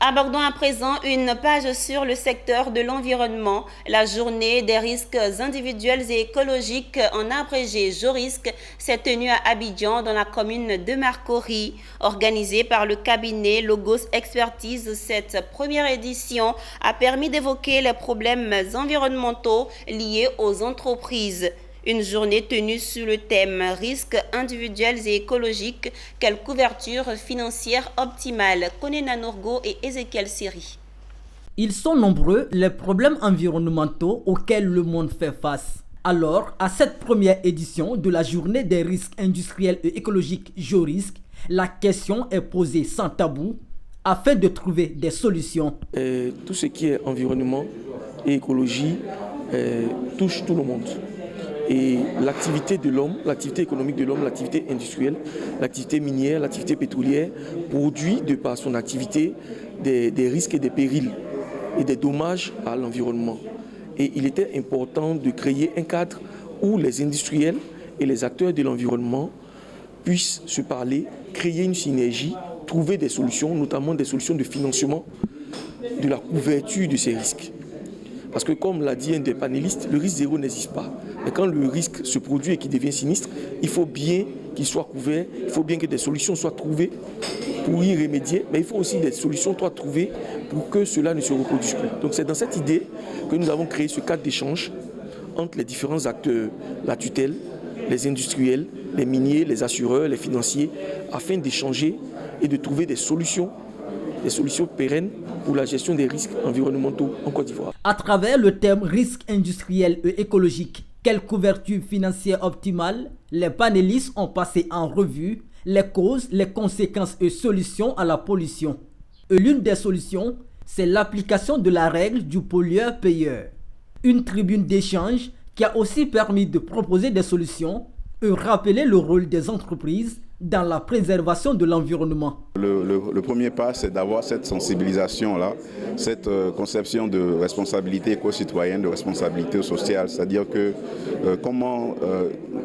Abordons à présent une page sur le secteur de l'environnement. La journée des risques individuels et écologiques, en abrégé JORISC, s'est tenue à Abidjan dans la commune de Marcory. Organisée par le cabinet Logos Expertise, cette première édition a permis d'évoquer les problèmes environnementaux liés aux entreprises. Une journée tenue sur le thème risques individuels et écologiques, quelle couverture financière optimale? Konena Nourgo et Ezekiel Siri. Ils sont nombreux les problèmes environnementaux auxquels le monde fait face. Alors, à cette première édition de la journée des risques industriels et écologiques JORISC, la question est posée sans tabou afin de trouver des solutions. Tout ce qui est environnement et écologie touche tout le monde. Et l'activité de l'homme, l'activité économique de l'homme, l'activité industrielle, l'activité minière, l'activité pétrolière produit de par son activité des risques et des périls et des dommages à l'environnement. Et il était important de créer un cadre où les industriels et les acteurs de l'environnement puissent se parler, créer une synergie, trouver des solutions, notamment des solutions de financement de la couverture de ces risques. Parce que comme l'a dit un des panélistes, le risque zéro n'existe pas. Mais quand le risque se produit et qu'il devient sinistre, il faut bien qu'il soit couvert, il faut bien que des solutions soient trouvées pour y remédier, mais il faut aussi des solutions soient trouvées pour que cela ne se reproduise plus. Donc c'est dans cette idée que nous avons créé ce cadre d'échange entre les différents acteurs, la tutelle, les industriels, les miniers, les assureurs, les financiers, afin d'échanger et de trouver des solutions pérennes pour la gestion des risques environnementaux en Côte d'Ivoire. À travers le thème risque industriel et écologique, quelle couverture financière optimale, les panélistes ont passé en revue les causes, les conséquences et solutions à la pollution. Et l'une des solutions, c'est l'application de la règle du pollueur-payeur. Une tribune d'échange qui a aussi permis de proposer des solutions et rappeler le rôle des entreprises dans la préservation de l'environnement. Le premier pas, c'est d'avoir cette sensibilisation-là, cette conception de responsabilité éco-citoyenne, de responsabilité sociale, c'est-à-dire que comment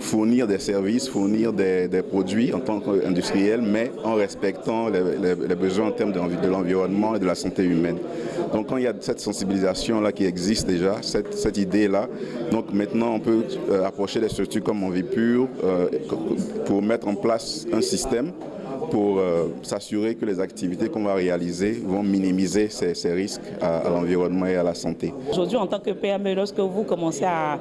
fournir des services, fournir des produits en tant qu'industriel, mais en respectant les besoins en termes de l'environnement et de la santé humaine. Donc quand il y a cette sensibilisation-là qui existe déjà, cette idée-là, donc maintenant on peut approcher des structures comme Envipure pour mettre en place un système pour s'assurer que les activités qu'on va réaliser vont minimiser ces risques à l'environnement et à la santé. Aujourd'hui, en tant que PME, lorsque vous commencez à